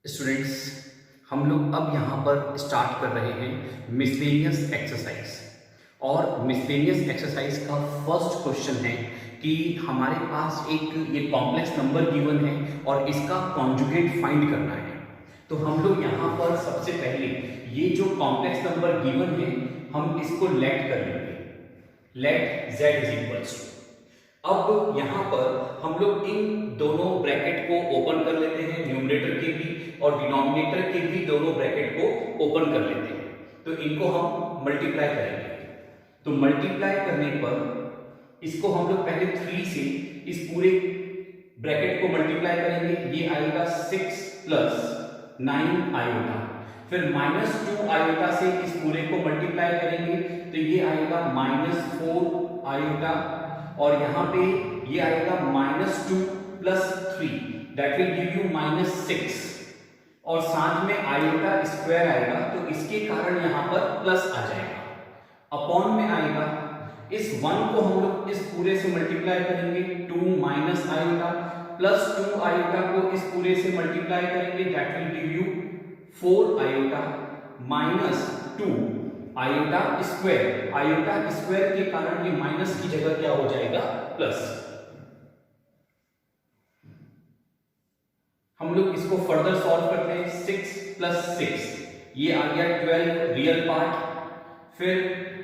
Students, हम लोग अब यहाँ पर स्टार्ट कर रहे हैं मिसलेनियस एक्सरसाइज। और मिसलेनियस एक्सरसाइज का फर्स्ट क्वेश्चन है कि हमारे पास एक ये कॉम्प्लेक्स नंबर गिवन है और इसका कॉन्जुगेट फाइंड करना है। तो हम लोग यहाँ पर सबसे पहले ये जो कॉम्प्लेक्स नंबर गिवन है हम इसको लेट कर लेंगे। Let z is equals to, अब यहाँ पर हम लोग इन दोनों ब्रैकेट को ओपन कर लेते हैं, न्यूमरेटर के भी और डिनोमिनेटर के भी दोनों ब्रैकेट को ओपन कर लेते हैं। तो इनको हम मल्टीप्लाई करेंगे। तो मल्टीप्लाई करने पर इसको हम लोग पहले 3 से इस पूरे ब्रैकेट को मल्टीप्लाई करेंगे। ये आएगा 6 प्लस 9 आयोटा, फिर -2 आयोटा से इस पूरे को मल्टीप्लाई करेंगे तो ये आएगा -4 आयोटा, और यहां पे ये आएगा -2 plus 3 that will give you -6, और साथ में आयोटा स्क्वायर आएगा तो इसके कारण यहां पर प्लस आ जाएगा, अपॉन में आएगा। इस 1 को हम लोग इस पूरे से मल्टीप्लाई करेंगे 2 माइनस आयोटा प्लस 2 आयोटा को इस पूरे से मल्टीप्लाई करेंगे that will give you 4 iota minus 2 iota square. Iota square के कारण ये माइनस की जगह क्या हो जाएगा, प्लस। हम लोग इसको फर्दर सॉल्व करते हैं। 6 प्लस 6 ये आ गया 12 रियल पार्ट, फिर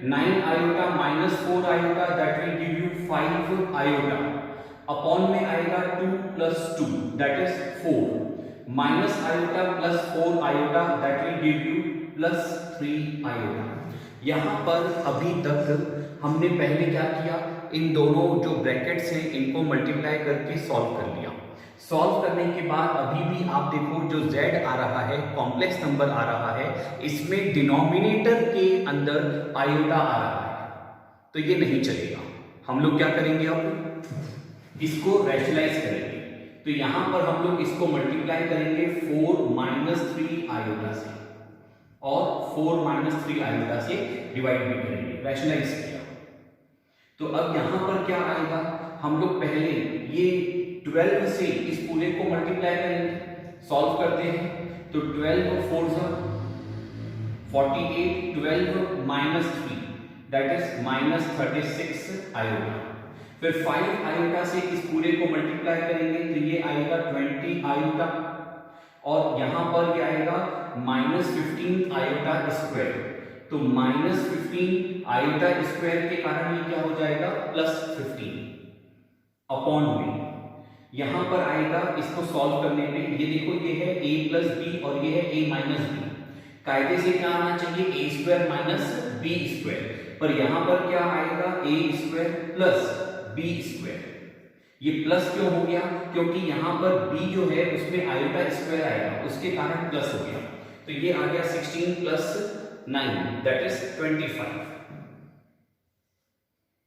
9 iota minus 4 iota that will give you 5 iota, upon में आएगा 2 plus 2 that is 4 minus iota plus 4 iota that will give you plus 3 iota. यहां पर अभी तक हमने पहले क्या किया, इन दोनों जो ब्रैकेट्स हैं इनको मल्टीप्लाई करके सॉल्व कर लिया। सॉल्व करने के बाद अभी भी आप देखो जो z आ रहा है, कॉम्प्लेक्स नंबर आ रहा है, इसमें डिनोमिनेटर के अंदर आयोटा आ रहा है, तो ये नहीं चलेगा। हम लोग क्या करेंगे, अब इसको रैशनलाइज करेंगे। तो यहां पर हम लोग इसको मल्टीप्लाई करेंगे 4 माइनस 3 आयोटा से, और 4 माइनस 3 आयोटा से डिवाइड भी करेंगे, रैशनलाइज किया। तो अब यहां पर क्या आएगा, हम लोग पहले ये 12 से इस पूरे को मल्टीप्लाई करेंगे, सॉल्व करते हैं। तो 12 4 48, 12 minus 3 that is minus 36 iota, फिर 5 आयोटा से इस पूरे को मल्टीप्लाई करेंगे तो ये आएगा 20 आयोटा, और यहां पर ये आएगा -15 आयोटा स्क्वायर। तो -15 आयोटा स्क्वायर के कारण ये क्या हो जाएगा, +15 अपॉन में। यहां पर आएगा इसको सॉल्व करने में, ये देखो ये है a प्लस बी और ये है a माइनस बी। कायदे से क्या आना चाहिए, a square minus b square, पर यहां पर क्या आएगा a square plus B square. ये प्लस क्यों हो गया, क्योंकि यहां पर b जो है उसमें आयोटा स्क्वायर आएगा, उसके कारण प्लस हो गया। तो ये आ गया 16 प्लस 9 दैट इज 25।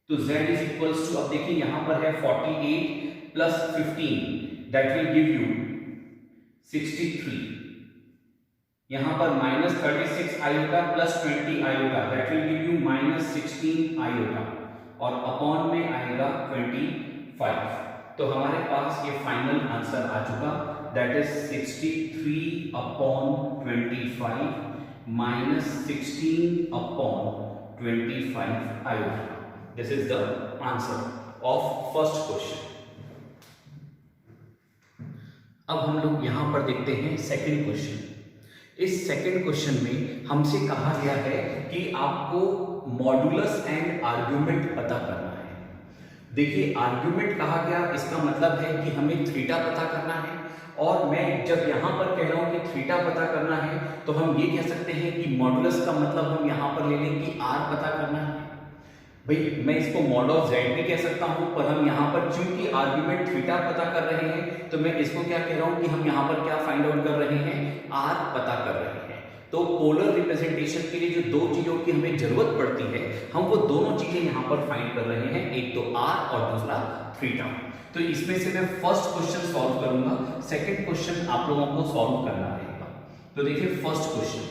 तो z इज इक्वल्स टू, अब देखिए यहां पर है 48 plus 15 that will give you 63। यहां पर -36 iota plus 20 iota that will give you -16 iota, और अपॉन में आएगा 25। तो हमारे पास ये फाइनल आंसर आ चुका, that is 63 upon 25 minus 16 upon 25 iota. This is the answer of first question. अब हम लोग यहां पर देखते हैं सेकंड क्वेश्चन। इस सेकंड क्वेश्चन में हमसे कहा गया है कि आपको मॉडुलस एंड आर्ग्यूमेंट पता करना है। देखिए आर्ग्यूमेंट कहा गया, इसका मतलब है कि हमें थीटा पता करना है, और मैं जब यहां पर कह रहा हूं कि थीटा पता करना है तो हम ये कह सकते हैं कि मॉडुलस का मतलब हम यहां पर ले लें कि आर पता करना है। भाई मैं इसको मॉड ऑफ z भी कह सकता हूं, पर हम यहां पर चूंकि आर्ग्यूमेंट थीटा पता कर रहे हैं तो मैं इसको क्या कह रहा हूं कि हम यहां पर क्या फाइंड आउट कर रहे हैं, r पता कर रहे हैं। तो पोलर रिप्रेजेंटेशन के लिए जो दो चीजों की हमें जरूरत पड़ती है, हम वो दोनों चीजें यहां पर फाइंड कर रहे हैं, एक तो r और दूसरा थीटा। तो इसमें से मैं फर्स्ट क्वेश्चन सॉल्व करूंगा, सेकंड क्वेश्चन आप लोगों को सॉल्व करना रहेगा। तो देखिए फर्स्ट क्वेश्चन,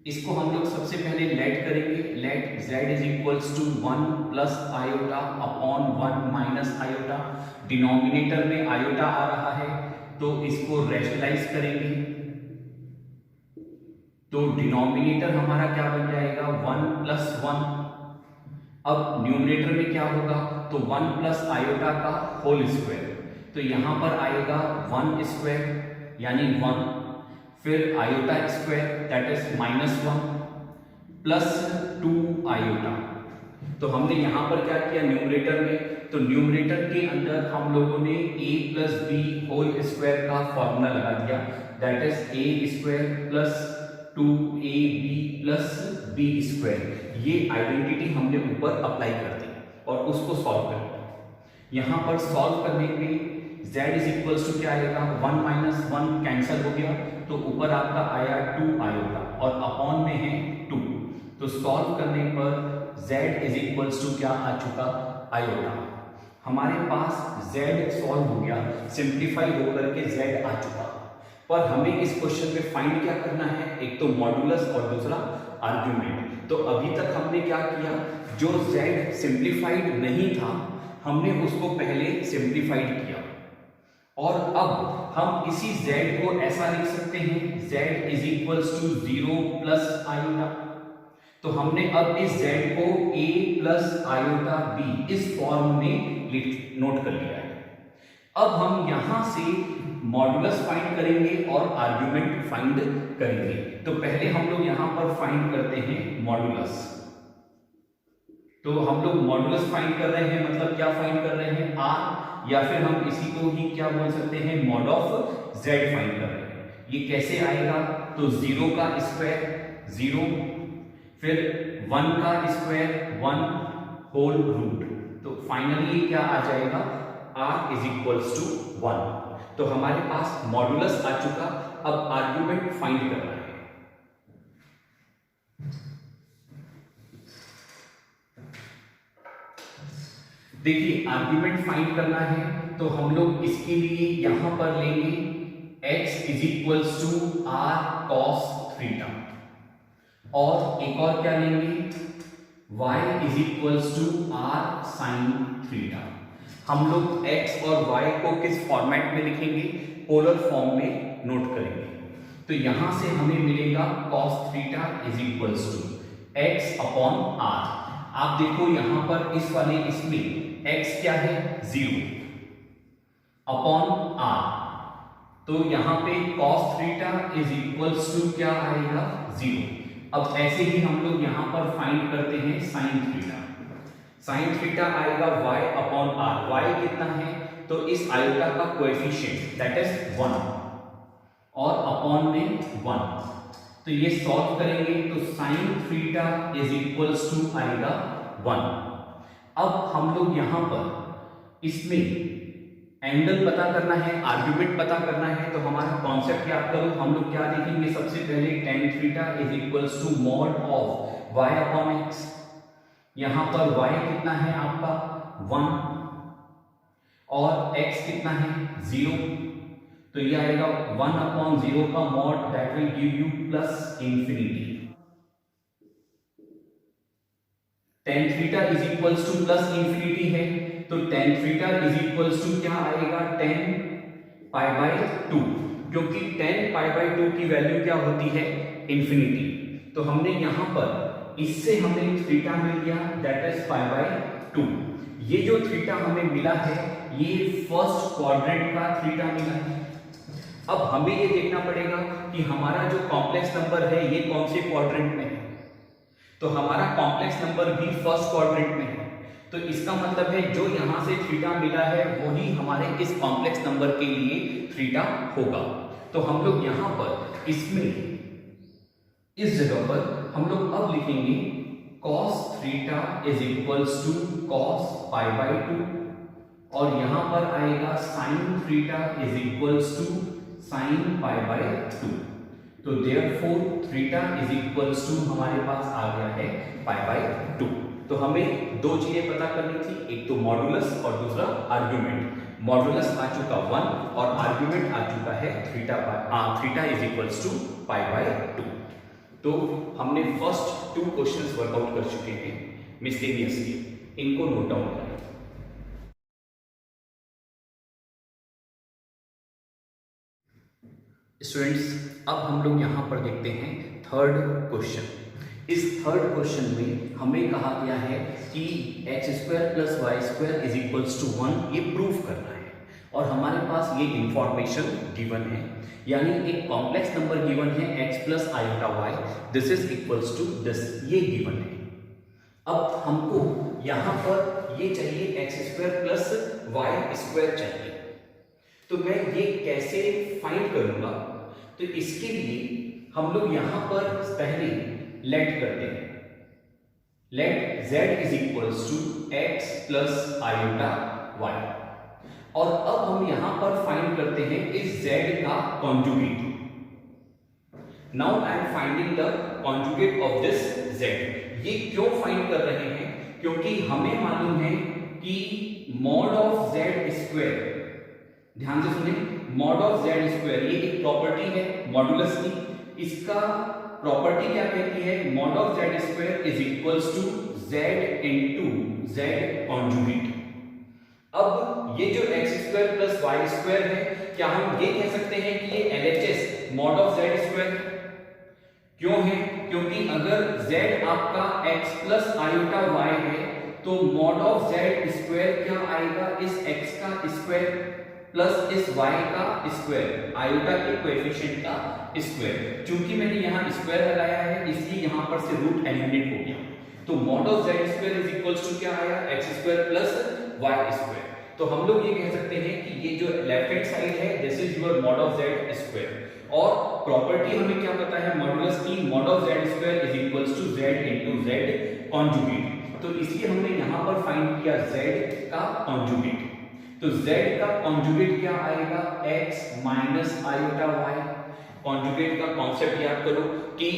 इसको हम लोग सबसे पहले लेट करेंगे। Let z is equals to 1 plus iota upon 1 minus iota. Denominator में आयोटा आ रहा है तो इसको रैशनलाइज करेंगे तो डिनोमिनेटर हमारा क्या बन जाएगा 1 प्लस 1। अब न्यूमरेटर में क्या होगा तो 1 प्लस आयोटा का होल स्क्वायर, तो यहां पर आएगा 1 स्क्वायर यानी 1, फिर iota square that is -1 plus 2 iota. तो हमने यहां पर क्या किया न्यूमरेटर में, तो न्यूमरेटर के अंदर हम लोगों ने a plus B whole square का फॉर्मूला लगा दिया that is a square plus 2ab plus B square. ये आइडेंटिटी हमने ऊपर अप्लाई कर दी और उसको सॉल्व कर दिया। यहां पर सॉल्व करने पे z इज इक्वल्स टू क्या आएगा 1 माइनस 1 कैंसिल हो गया, तो ऊपर आपका आया 2 आयोटा और अपॉन में है 2, तो सॉल्व करने पर z इज इक्वल्स टू क्या आ चुका आयोटा। हमारे पास z सॉल्व हो गया, सिंप्लीफाई होकर के z आ चुका। पर हमें इस क्वेश्चन में फाइंड क्या करना है, एक तो मॉड्यूलस और दूसरा आर्ग्यूमेंट। तो अभी तक हमने क्या किया, जो z सिंप्लीफाइड नहीं था हमने उसको पहले सिंप्लीफाइड किया और अब हम इसी z को ऐसा लिख सकते हैं z is equals to 0 plus iota. तो हमने अब इस z को a प्लस आयोटा b इस फॉर्म में नोट कर लिया है। अब हम यहां से मॉड्यूलस फाइंड करेंगे और आर्ग्यूमेंट फाइंड करेंगे। तो पहले हम लोग यहां पर फाइंड करते हैं मॉड्यूलस। तो हम लोग मॉड्यूलस फाइंड कर रहे हैं, मतलब क्या फाइंड कर रहे हैं r, या फिर हम इसी को ही क्या बोल सकते हैं मॉड ऑफ z फाइंड कर रहे हैं। ये कैसे आएगा, तो 0 का स्क्वायर 0, फिर 1 का स्क्वायर 1 होल रूट, तो फाइनली क्या आ जाएगा r इज इक्वल्स टू 1। तो हमारे पास मॉड्यूलस आ चुका, अब आर्ग्यूमेंट फाइंड करना है। देखिए आर्ग्यूमेंट फाइंड करना है तो हम लोग इसके लिए यहां पर लेंगे x is equals to R cos theta, और एक और क्या लेंगे y is equals to R sine theta. हम लोग x और y को किस फॉर्मेट में लिखेंगे, पोलर फॉर्म में नोट करेंगे। तो यहां से हमें मिलेगा cos theta is equals to x upon r। आप देखो यहां पर इस वाले इसमें x क्या है 0 अपॉन r, तो यहां पे cos theta is equals to क्या आएगा 0। अब ऐसे ही हम लोग यहां पर फाइंड करते हैं sin थीटा। sin थीटा आएगा y अपॉन r, y कितना है तो इस आयोटा का कोएफिशिएंट दैट इज 1 और अपॉन में 1, तो ये सॉल्व करेंगे तो sin theta is equals to आएगा 1। अब हम लोग यहां पर इसमें एंगल पता करना है, आर्ग्यूमेंट पता करना है, तो हमारा कॉन्सेप्ट याद करो। हम लोग क्या देखेंगे, सबसे पहले tan theta is equals to mod of y upon x। यहां पर y कितना है आपका 1 और x कितना है 0, तो ये आएगा 1 अपॉन 0 का mod that will give you plus infinity. tan theta is equals to plus infinity है, तो tan theta is equals to क्या आएगा tan पाई बाय 2, क्योंकि tan पाई बाय 2 की वैल्यू क्या होती है इंफिनिटी। तो हमने यहां पर इससे हमें थीटा मिल गया दैट इज पाई बाय 2। ये जो थीटा हमें मिला है ये फर्स्ट क्वाड्रेंट का थीटा मिला है। अब हमें ये देखना पड़ेगा कि हमारा जो कॉम्प्लेक्स नंबर है ये कौन से क्वाड्रेंट में है, तो हमारा कॉम्प्लेक्स नंबर भी फर्स्ट क्वाड्रेंट में है, तो इसका मतलब है जो यहां से थीटा मिला है वही हमारे इस कॉम्प्लेक्स नंबर के लिए थीटा होगा। तो हम लोग यहां पर इसमें इस जगह पर हम लोग अब लिखेंगे cos theta is equals to cos pi by 2, और यहां पर आएगा sin theta is equals to sin pi by 2। तो therefore theta is equals to हमारे पास आ गया है पाई बाय 2। तो हमें दो चीजें पता करनी थी, एक तो मॉड्यूलस और दूसरा आर्ग्यूमेंट। मॉड्यूलस आ चुका 1 और आर्ग्यूमेंट आ चुका है theta is equals to pi by 2। तो हमने फर्स्ट 2 क्वेश्चंस वर्कआउट कर चुके हैं मिसलेनियस के, इनको नोट डाउन करें। स्टूडेंट्स, अब हम लोग यहाँ पर देखते हैं थर्ड क्वेश्चन। इस थर्ड क्वेश्चन में हमें कहा गया है कि X square plus Y square is equals to 1, ये प्रूव करना है। और हमारे पास ये इंफॉर्मेशन गिवन है, यानी एक कॉम्प्लेक्स नंबर गिवन है x plus iota Y, this is equals to this, ये गिवन है। अब हमको यहाँ पर ये चाहिए X square plus Y square चाहिए, तो मैं ये कैसे फाइंड करूंगा? तो इसके लिए हम लोग यहां पर पहले लेट करते हैं, let z is equals to X plus iota Y. और अब हम यहां पर फाइंड करते हैं इस z का conjugate. Now I am finding the conjugate of this z। ये क्यों फाइंड कर रहे हैं? क्योंकि हमें मालूम है कि मॉड ऑफ z स्क्वायर, ध्यान से सुने, मॉड ऑफ z स्क्वायर ये एक प्रॉपर्टी है मॉडुलस की। इसका प्रॉपर्टी क्या कहती है? Mod of z square is equals to z into z conjugate. अब ये जो x square plus Y square है, क्या हम ये कह सकते हैं कि ये LHS mod of z square? क्यों है? क्योंकि अगर z आपका x प्लस आयोटा y है तो मॉड ऑफ z स्क्वायर क्या आएगा? इस x का स्क्वायर प्लस इस y का स्क्वायर, आयोटा के कोएफिशिएंट का स्क्वायर। चूंकि मैंने यहाँ स्क्वायर लगाया है इसलिए यहाँ पर से रूट एलिमिनेट हो गया, तो mod of z square is equals to क्या आया? x square plus y square. तो हम लोग ये कह सकते हैं कि ये जो लेफ्ट हैंड साइड है this is your mod of z square. और प्रॉपर्टी हमें क्या पता है मॉडुलस की? Mod of z square is equals to z into z conjugate. तो इसलिए हमने यहाँ पर फाइंड किया z का कॉन्जुगेट। तो z का कॉन्जुगेट क्या आएगा? x minus iota y। Conjugate का कॉन्सेप्ट याद करो कि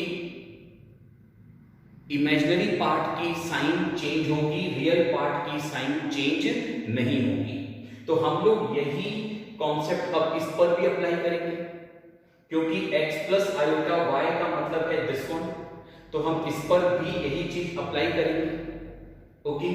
इमेजिनरी पार्ट की साइन चेंज होगी, रियल पार्ट की साइन चेंज नहीं होगी। तो हम लोग यही कॉन्सेप्ट अब इस पर भी अप्लाई करेंगे, क्योंकि x प्लस आयोटा y का मतलब है दिस वन, तो हम इस पर भी यही चीज अप्लाई करेंगे। ओके,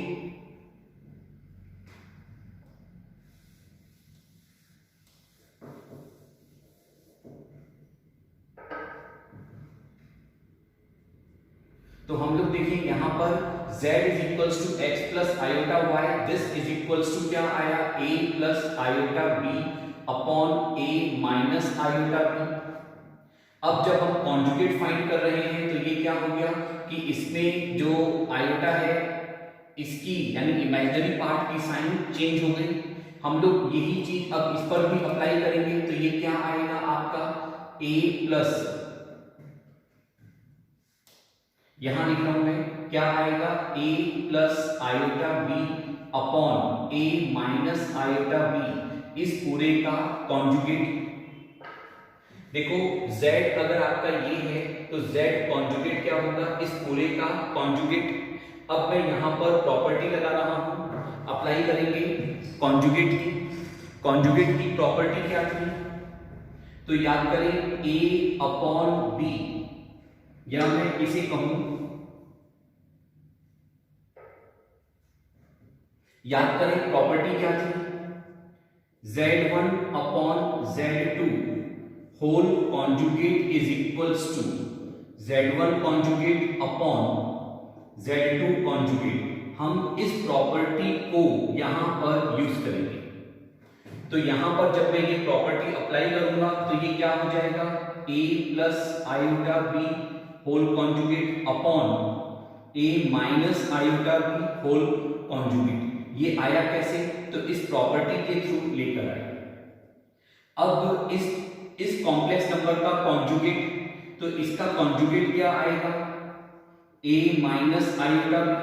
तो हम लोग देखिए यहां पर z is equals to x plus iota y, this is equals to क्या आया? a plus iota b upon a minus iota b। अब जब हम कॉन्जुगेट फाइंड कर रहे हैं तो ये क्या हो गया कि इसमें जो आयोटा है इसकी यानी इमेजिनरी पार्ट की साइन चेंज हो गई। हम लोग यही चीज अब इस पर भी अप्लाई करेंगे, तो ये क्या आएगा आपका? a प्लस, यहां लिख रहा हूं मैं, क्या आएगा? a plus iota b upon a minus iota b, इस पूरे का कॉन्जुगेट। देखो z अगर आपका ये है तो z कॉन्जुगेट क्या होगा? इस पूरे का कॉन्जुगेट। अब मैं यहां पर प्रॉपर्टी लगा रहा हूं, अप्लाई करेंगे कॉन्जुगेट की। कॉन्जुगेट की प्रॉपर्टी क्या थी? तो याद करें a अपॉन b, या मैं इसे कहूं, याद करें प्रॉपर्टी क्या थी? z1 upon z2 whole conjugate is equals to z1 conjugate upon z2 conjugate. हम इस प्रॉपर्टी को यहां पर यूज करेंगे। तो यहां पर जब मैं ये प्रॉपर्टी अप्लाई करूंगा तो ये क्या हो जाएगा? a plus iota b whole conjugate upon a minus iota b whole conjugate. ये आया कैसे? तो इस प्रॉपर्टी के थ्रू लेकर आए। अब इस कॉम्प्लेक्स नंबर का कॉन्जुगेट, तो इसका कॉन्जुगेट क्या आएगा? a minus iota b।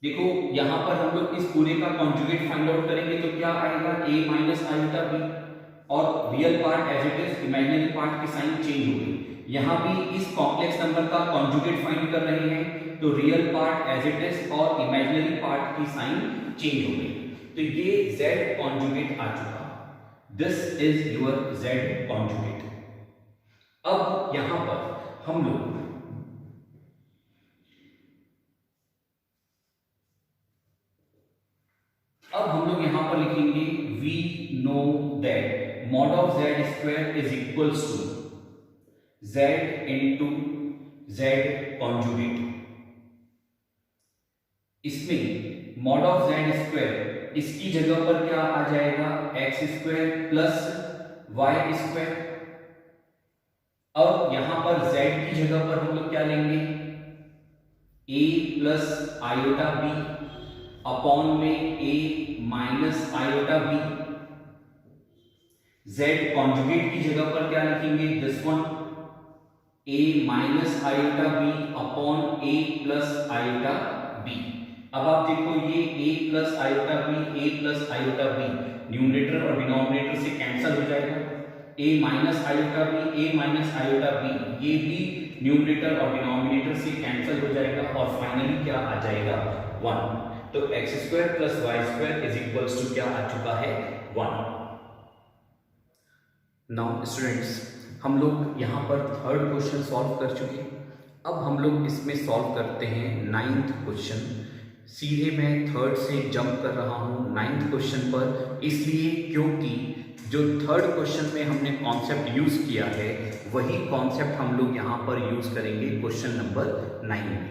देखो यहां पर हम लोग इस पूरे का कॉन्जुगेट फाइंड आउट करेंगे तो क्या आएगा? a माइनस आयोटा b, और real part as it is, imaginary part की साइन चेंज हो गई। यहां भी इस कॉम्प्लेक्स नंबर का कॉन्जुगेट फाइंड कर रहे हैं तो real part as it is और इमेजिनरी पार्ट की साइन चेंज हो गई। तो ये z कॉन्जुगेट आ चुका, this is your z conjugate. अब यहां पर हम लोग यहां पर लिखेंगे v know that mod of Z square is equals to Z into Z conjugate. इसमें मॉड ऑफ जेड स्क्वायर इसकी जगह पर क्या आ जाएगा, x square plus Y square. अब यहां पर z की जगह पर हम लोग क्या लेंगे, a plus iota B upon में a minus iota B. z conjugate की जगह पर क्या लिखेंगे, this one a minus iota B upon a plus iota B. अब आप देखो ये a plus iota B numerator और डिनोमिनेटर से कैंसिल हो जाएगा। a माइनस आयोटा बी ये भी न्यूमरेटर और डिनोमिनेटर से कैंसिल हो जाएगा और फाइनली क्या आ जाएगा, 1। तो X square plus Y square is equals to क्या आ चुका है, 1। नाउ स्टूडेंट्स, हम लोग यहाँ पर थर्ड क्वेश्चन सॉल्व कर चुके। अब हम लोग इसमें सॉल्व करते हैं 9th क्वेश्चन। सीधे मैं थर्ड से जंप कर रहा हूँ 9th क्वेश्चन पर, इसलिए क्योंकि जो थर्ड क्वेश्चन में हमने कॉन्सेप्ट यूज किया है वही कॉन्सेप्ट हम लोग यहाँ पर यूज करेंगे क्वेश्चन नंबर 9 में।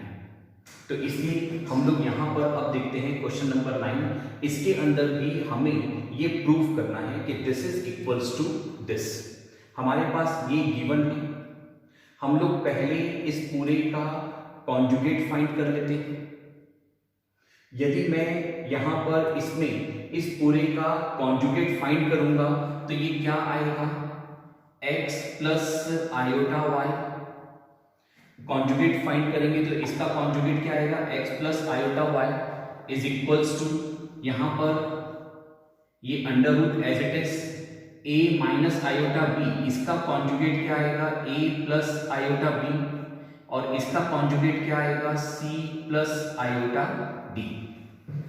तो इसलिए हम लोग यहाँ पर अब देखते हैं क्वेश्चन नंबर 9। इसके अंदर भी हमें ये प्रूव करना है कि this is equals to this. हमारे पास ये गिवन है, हम लोग पहले इस पूरे का कॉन्जुगेट फाइंड कर लेते हैं। यदि मैं यहाँ पर इसमें इस पूरे का कॉन्जुगेट फाइंड करूंगा तो ये क्या आएगा, x plus iota y। Conjugate find करेंगे तो इसका कॉन्जुगेट क्या आएगा, x plus iota y is equals to, यहाँ पर ये under root as it is a minus iota b, इसका कॉन्जुगेट क्या आएगा, a प्लस आयोटा b, और इसका कॉन्जुगेट क्या आएगा, c प्लस आयोटा d।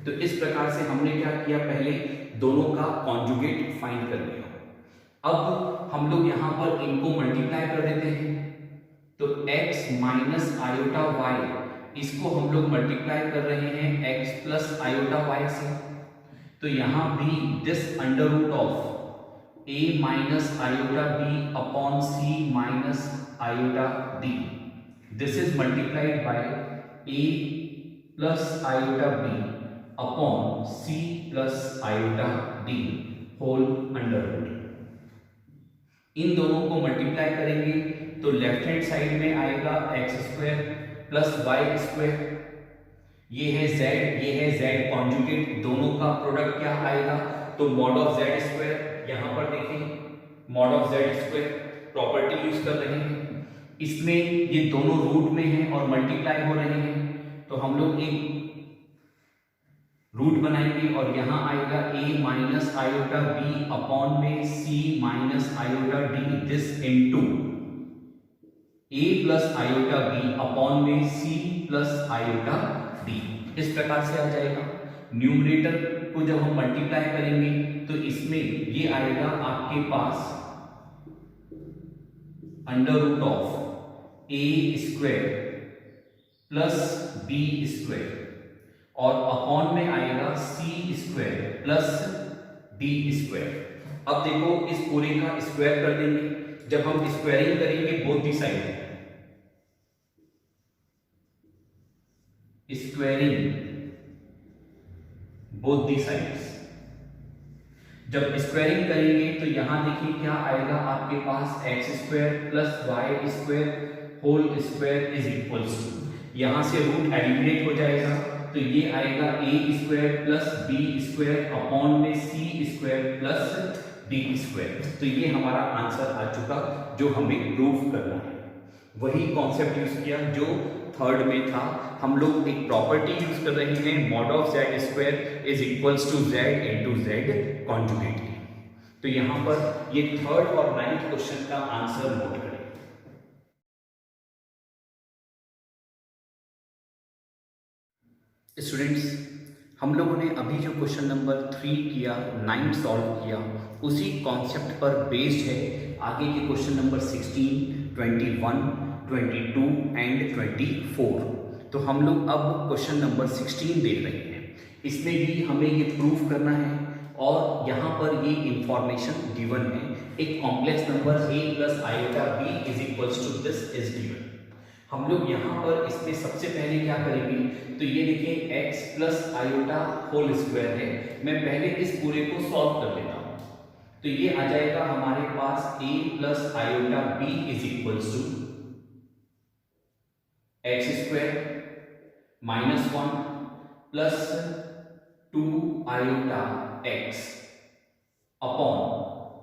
तो इस प्रकार से हमने क्या किया, पहले दोनों का कॉन्जुगेट फाइंड कर लिया। अब हम लोग यहां पर इनको मल्टीप्लाई कर देते हैं। तो x माइनस आयोटा y इसको हम लोग मल्टीप्लाई कर रहे हैं x प्लस आयोटा y से। तो यहां भी this under root of a minus iota b upon c minus iota d, this is multiplied by a plus iota b upon c plus iota d whole under root. इन दोनों को multiply करेंगे तो left hand side में आएगा X square plus Y square. ये है z, ये है z कॉन्जुगेट, दोनों का प्रोडक्ट क्या आएगा, तो मॉड ऑफ z स्क्वायर। यहां पर देखें mod of z square property use कर रहे हैं, इसमें ये दोनों रूट में हैं और मल्टीप्लाई हो रहे हैं। तो हम लोग एक रूट बनाएंगे और यहां आएगा a minus iota b upon में c minus iota d, this into a plus iota b upon में c प्लस आयोटा d। इस प्रकार से आ जाएगा। न्यूमरेटर को जब हम मल्टीप्लाई करेंगे तो इसमें ये आएगा आपके पास under root of a square plus b square और अपॉन में आएगा c square plus d square. अब देखो इस पूरे का स्क्वायर कर देंगे। जब हम स्क्वायरिंग करेंगे both the side, squaring both the sides, जब स्क्वायरिंग करेंगे तो यहां देखिए क्या आएगा आपके पास, x square plus Y square whole square is equals to, यहां से रूट एलिमिनेट हो जाएगा तो ये आएगा a square plus b square upon में c square plus d square. तो ये हमारा आंसर आ चुका जो हमें प्रूव करना है। वही कॉन्सेप्ट यूज किया जो थर्ड में था। हम लोग एक प्रॉपर्टी यूज कर रहे हैं, mod of z square is equals to z into z conjugate. तो यहां पर ये थर्ड और 9th क्वेश्चन का आंसर नोट करें। स्टूडेंट्स, हम लोगों ने अभी जो क्वेश्चन नंबर 3 किया, 9 सॉल्व किया, उसी कॉन्सेप्ट पर बेस्ड है आगे के क्वेश्चन नंबर 16, 21, 22 एंड 24। तो हम लोग अब क्वेश्चन नंबर 16 देख रहे हैं। इसमें भी हमें ये प्रूव करना है और यहाँ पर ये इंफॉर्मेशन गिवन है, एक complex number a plus iota b is equals to this is given. हम लोग यहाँ पर इसमें सबसे पहले क्या करेंगे, तो ये देखिए x plus iota whole square है, मैं पहले इस पूरे को सॉल्व कर लेता हूँ। तो ये आ जाएगा हमारे पास a plus iota b is equals to X square minus 1 plus 2 iota x upon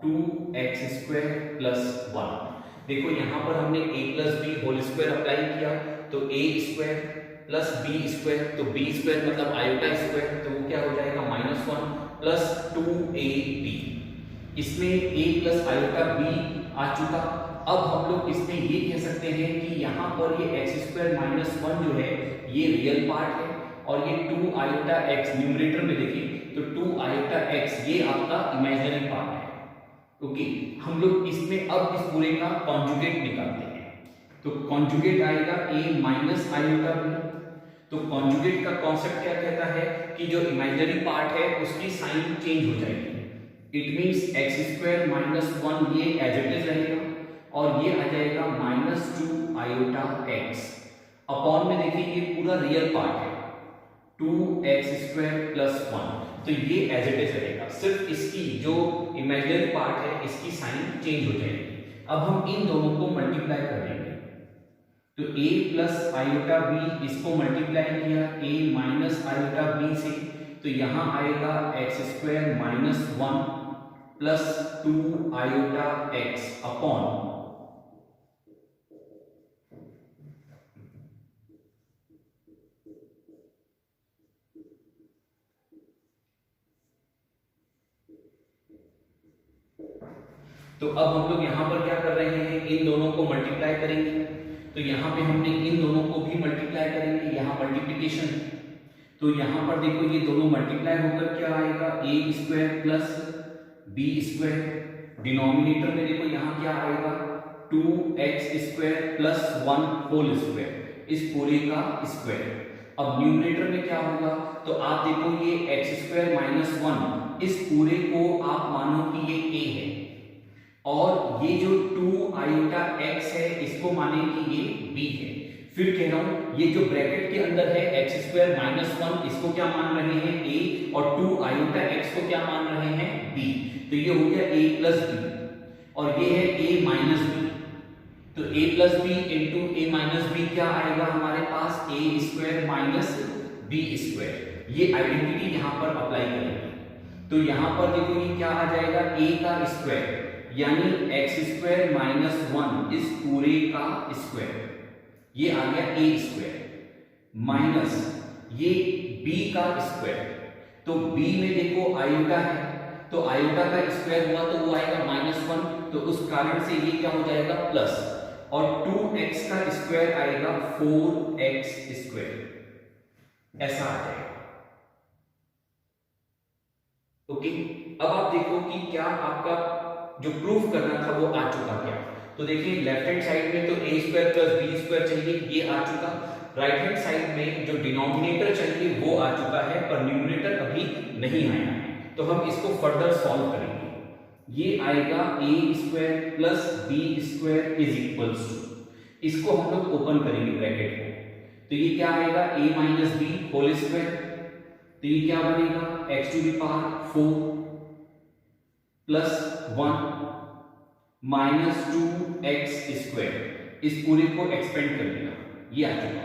2x square plus 1। देखो यहाँ पर हमने a plus B whole square apply किया, तो a square plus B square, तो b स्क्वायर मतलब आयोटा स्क्वायर, तो वो क्या हो जाएगा -1 प्लस 2ab। इसमें a प्लस आयोटा b आ चुका। अब हम लोग इसमें ये कह सकते हैं कि यहाँ पर ये एक्स स्क्वायर माइनस 1 जो है ये रियल पार्ट है, और ये 2 आयोटा x न्यूमरेटर में देखिए तो 2 आयोटा x ये आपका इमेजिनरी पार्ट है। ओके, हम लोग इसमें अब इस पूरे का कॉन्जुगेट निकालते हैं, तो कॉन्जुगेट आएगा a माइनस आयोटा b। तो कॉन्जुगेट का कॉन्सेप्ट क्या कहता है कि जो इमेजिनरी पार्ट है उसकी साइन चेंज हो जाएगी। It means x square minus 1 ये एज इट इज रहेगा, और ये आ जाएगा -2 आयोटा x अपॉन में देखिए ये पूरा रियल पार्ट है 2x स्क्वायर प्लस 1, तो ये एज इट इज रहेगा, सिर्फ इसकी जो इमेजिनरी पार्ट है इसकी साइन चेंज हो जाएगी। अब हम इन दोनों को मल्टीप्लाई कर देंगे, तो a प्लस आयोटा b इसको मल्टीप्लाई किया a माइनस आयोटा b से, तो यहाँ आएगा X square minus 1 plus 2 iota x upon तो अब हम लोग यहाँ पर क्या कर रहे हैं, इन दोनों को मल्टीप्लाई करेंगे, तो यहाँ पे हमने इन दोनों को भी मल्टीप्लाई करेंगे, यहाँ मल्टीप्लिकेशन है, तो यहाँ पर देखो ये दोनों मल्टीप्लाई होकर क्या आएगा a square plus b square, denominator में देखो यहाँ क्या आएगा 2x square plus 1 whole square, इस पूरे का स्क्वायर। अब न्यूमरेटर में क्या होगा, तो आप देखो ये x स्क्वायर माइनस 1 इस पूरे को आप मानो कि ये a है, और ये जो 2 आयोटा x है इसको माने कि ये b है। फिर कह रहा हूं ये जो ब्रैकेट के अंदर है एक्स स्क्वायर माइनस 1 इसको क्या मान रहे हैं a, और 2 आयोटा x को क्या मान रहे हैं b, तो ये हो गया a प्लस बी, और ये है a माइनस बी, तो a plus B into a minus B क्या आएगा हमारे पास a square minus b square. ये आइडेंटिटी यहाँ पर अप्लाई करेंगे, तो यहाँ पर देखो ये क्या आ जाएगा a का स्क्वायर यानी एक्स स्क्वायर माइनस 1 इस पूरे का स्क्वायर, ये आ गया a स्क्वायर माइनस ये b का स्क्वायर, तो b में देखो आयोटा है, तो आयोटा का स्क्वायर हुआ तो वो आएगा -1, तो उस कारण से ये क्या हो जाएगा प्लस, और 2x का स्क्वायर आएगा 4x स्क्वायर, ऐसा आ जाएगा। ओके, अब आप देखो कि क्या आपका जो प्रूफ करना था वो आ चुका क्या। तो देखिए लेफ्ट हैंड साइड में तो a square plus b square चाहिए, ये आ चुका। राइट हैंड साइड में जो डिनोमिनेटर चाहिए वो आ चुका है, पर न्यूमरेटर अभी नहीं आया है, तो हम इसको फर्दर सॉल्व करेंगे। ये आएगा a square plus b square is equals to, इसको हम लोग ओपन करेंगे ब्रैकेट को, तो ये क्या आएगा a minus B whole square, तो ये क्या बनेगा x to the power 4 plus 1 minus 2x square, इस पूरे को एक्सपेंड कर देना, ये आ चुका,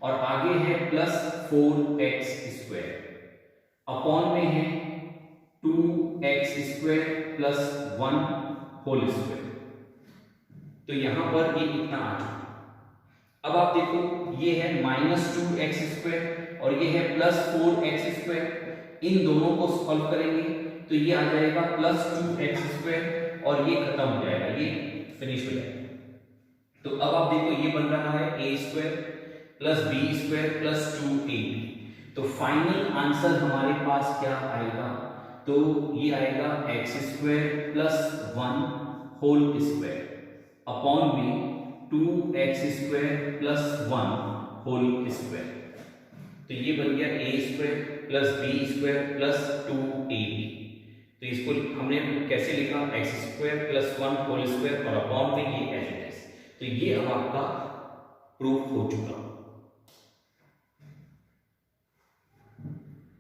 और आगे है प्लस 4x स्क्वायर अपॉन में है 2x square plus 1 whole square, तो यहां पर ये इतना आ चुका। अब आप देखो ये है माइनस 2x स्क्वायर और ये है प्लस 4x स्क्वायर, इन दोनों को सॉल्व करेंगे तो ये आ जाएगा प्लस 2x स्क्वायर, और ये खत्म हो जाएगा, ये फिनिश हो जाएगा। तो अब आप देखो ये बन रहा है a square plus b square plus 2ab, तो फाइनल आंसर हमारे पास क्या आएगा, तो ये आएगा x square plus 1 whole square upon में 2x square plus 1 whole square, तो ये बन गया a square plus b square plus 2ab। तो इसको हमने कैसे लिखा, X square plus 1 whole square और अपॉन में ये एज इट इज। तो ये अब आपका प्रूफ हो चुका।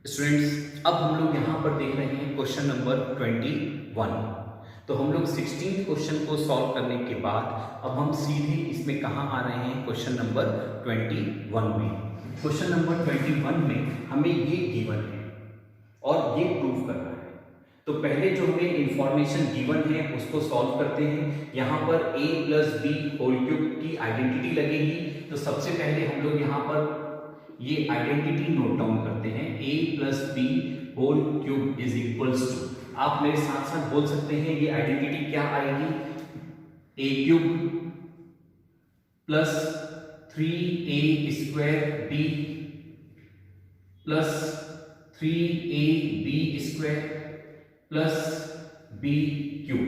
स्टूडेंट्स, अब हम लोग यहां पर देख रहे हैं क्वेश्चन नंबर 21। तो हम लोग 16 क्वेश्चन को सॉल्व करने के बाद अब हम सीधे इसमें कहां आ रहे हैं, क्वेश्चन नंबर 21 में। क्वेश्चन नंबर 21 में हमें ये गिवन है और ये प्रूफ करना है। तो पहले जो हमें इंफॉर्मेशन गिवन है उसको सॉल्व करते हैं। यहाँ पर a plus B whole cube की आइडेंटिटी लगेगी। तो सबसे पहले हम लोग यहाँ पर ये आइडेंटिटी नोट डाउन करते हैं, a plus B whole cube is equals to, आप मेरे साथ साथ बोल सकते हैं ये आइडेंटिटी क्या आएगी, a cube plus 3a square b plus 3ab square plus b cube.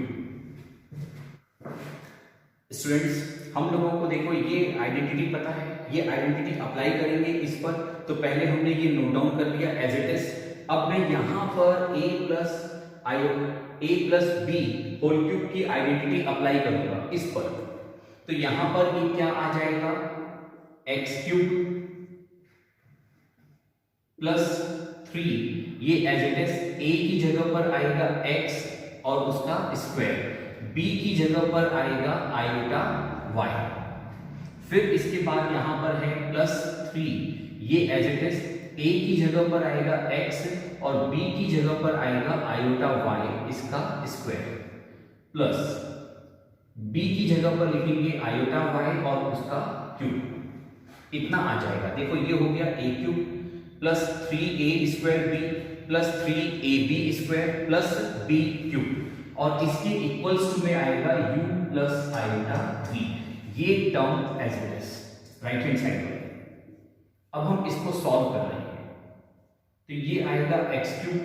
Students, हम लोगों को देखो ये आइडेंटिटी पता है, ये आइडेंटिटी अप्लाई करेंगे इस पर। तो पहले हमने ये नोट डाउन कर लिया एज इट इज। अब मैं यहां पर a plus B whole cube की आइडेंटिटी अप्लाई करूंगा इस पर। तो यहां पर ये क्या आ जाएगा, एक्स क्यूब प्लस 3, ये एज इट इज a की जगह पर आएगा x और उसका स्क्वायर, b की जगह पर आएगा आयोटा y। फिर इसके बाद यहां पर है प्लस 3, ये एज इट इज a की जगह पर आएगा x और b की जगह पर आएगा आयोटा y इसका स्क्वायर, प्लस b की जगह पर लिखेंगे आयोटा y और उसका क्यूब। इतना आ जाएगा। देखो ये हो गया a cube plus 3a square b plus 3ab square plus b cube और इसके इक्वल्स टू में आएगा u प्लस आयोटा v। ये term as it is right hand side में। अब हम इसको सॉल्व कर रहे हैं। तो ये आएगा x cube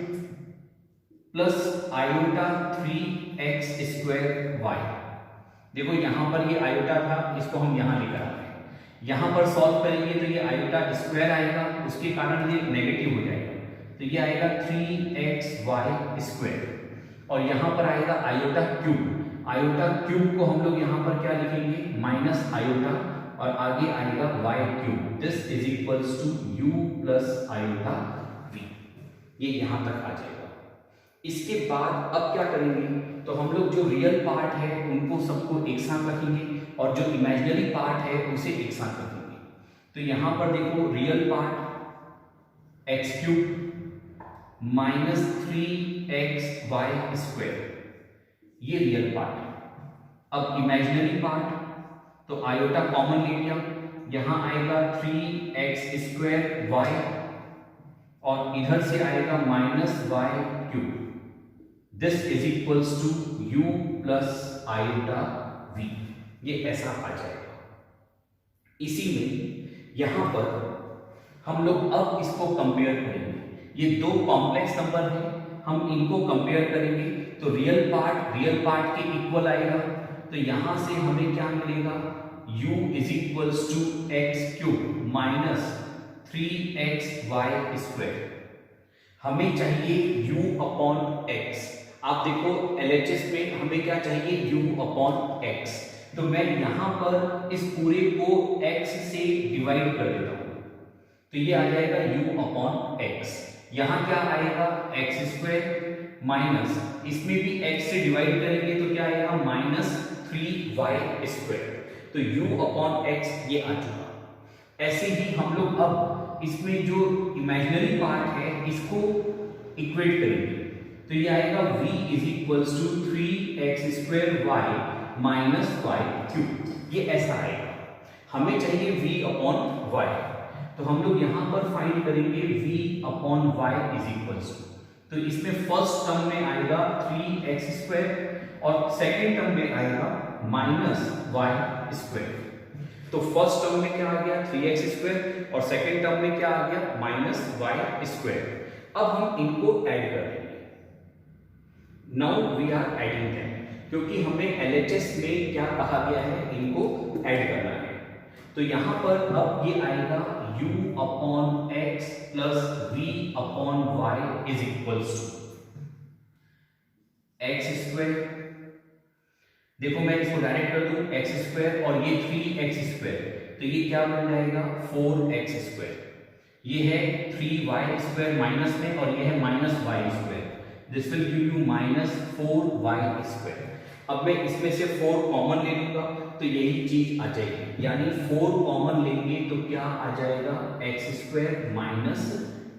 plus iota 3x square y। देखो यहां पर ये आयोटा था, इसको हम यहां लेकर आ रहे हैं। यहां पर सॉल्व करेंगे तो ये आयोटा स्क्वायर आएगा, उसके कारण ये नेगेटिव हो जाएगा। तो ये आएगा 3xy स्क्वायर और यहां पर आएगा आयोटा क्यूब। आयोटा क्यूब को हम लोग यहां पर क्या लिखेंगे, माइनस आयोटा और आगे आएगा y cube. This is equals to u plus iota v। ये यहां तक आ जाएगा। इसके बाद अब क्या करेंगे, तो हम लोग जो रियल पार्ट है उनको सबको एक साथ रखेंगे और जो इमेजिनरी पार्ट है उसे एक साथ रखेंगे। तो यहां पर देखो real part x cube minus 3xy square, ये रियल पार्ट है। अब इमेजिनरी पार्ट, तो आयोटा कॉमन ले लिया, यहां आएगा 3x स्क्वायर y और इधर से आएगा minus y cube. This is equals to u plus iota v। ये ऐसा आ जाएगा। इसी में यहां पर हम लोग अब इसको कंपेयर करेंगे। ये दो कॉम्प्लेक्स नंबर है, हम इनको कंपेयर करेंगे तो रियल पार्ट के इक्वल आएगा। तो यहां से हमें क्या मिलेगा, u is equals to X cube minus 3xy square. हमें चाहिए u अपॉन x। आप देखो LHS में हमें क्या चाहिए, u अपॉन x। तो मैं यहां पर इस पूरे को x से डिवाइड कर देता हूं। तो ये आ जाएगा u अपॉन x। यहां क्या आएगा, x स्क्वायर माइनस, इसमें भी x से डिवाइड करेंगे तो क्या आएगा, माइनस 3y स्क्वायर। तो u अपॉन x ये आ चुका। ऐसे ही हम लोग अब इसमें जो इमेजिनरी पार्ट है इसको इक्वेट करेंगे। तो ये आएगा v is equals to 3x square y minus y cube. ये ऐसा आएगा। हमें चाहिए v अपॉन y, तो हम लोग यहां पर फाइंड करेंगे v upon y is equals to, तो इसमें फर्स्ट टर्म में आएगा 3x स्क्वायर और सेकेंड टर्म में आएगा माइनस y स्क्वायर। तो फर्स्ट टर्म में क्या आ गया, 3x स्क्वायर और सेकेंड टर्म में क्या आ गया, माइनस y स्क्वायर। अब हम इनको ऐड कर देंगे। Now we are adding them, क्योंकि हमें LHS में क्या कहा गया है, इनको ऐड करना है। तो यहां पर अब ये आएगा u upon x plus v upon y is equals to, X square, देखो मैं इसको डायरेक्ट कर दूं एक्स स्क्वायर और ये 3x स्क्वायर, तो ये क्या बन जाएगा 4x स्क्वायर। ये है 3y स्क्वायर माइनस में और ये है minus Y square, this will give you minus 4y square. अब मैं इसमें से 4 कॉमन ले लूंगा तो यही चीज आ जाएगी, यानी 4 कॉमन लेंगे तो क्या आ जाएगा x square minus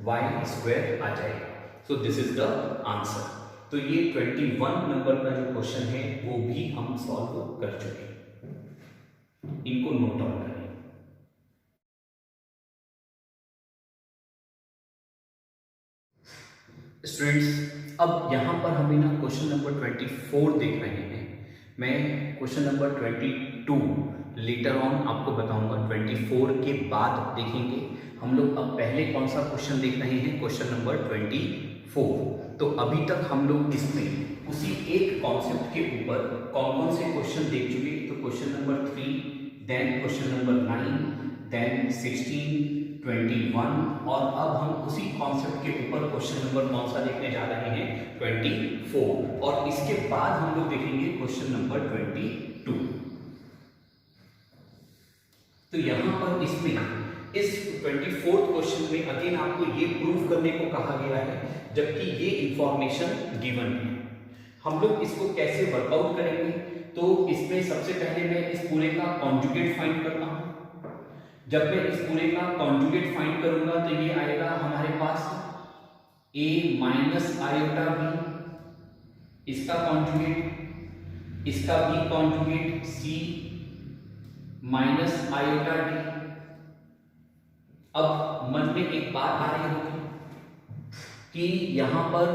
Y square आ जाएगा। So this is the answer. तो ये 21 नंबर का जो क्वेश्चन है वो भी हम सॉल्व कर चुके हैं, इनको नोट डाउन करें। स्टूडेंट्स अब यहां पर हमें ना क्वेश्चन नंबर 24 देख रहे हैं। मैं क्वेश्चन नंबर 22 लेटर ऑन आपको बताऊंगा, 24 के बाद देखेंगे हम लोग। अब पहले कौन सा क्वेश्चन देख रहे हैं, क्वेश्चन नंबर 24। तो अभी तक हम लोग इसमें उसी एक कॉन्सेप्ट के ऊपर कौन कौन से क्वेश्चन देख चुके, तो question number 3, then question number 9, then 16, 21 और अब हम उसी कॉन्सेप्ट के ऊपर क्वेश्चन नंबर कौन सा देखने जा रहे हैं 24, और इसके बाद हम लोग देखेंगे क्वेश्चन नंबर 22। तो यहां पर इसमें इस 24th क्वेश्चन में अगेन आपको ये प्रूव करने को कहा गया है, जबकि ये इंफॉर्मेशन गिवन है। हम लोग इसको कैसे वर्कआउट करेंगे, तो इसमें सबसे पहले मैं इस पूरे का कॉन्जुगेट फाइंड करता हूं। जब मैं इस पूरे का कॉन्जुगेट फाइंड करूंगा तो ये आएगा हमारे पास a माइनस आयोटा b, इसका कॉन्जुगेट, इसका b conjugate c minus iota d। अब मन में एक बात आ रही होगी कि यहां पर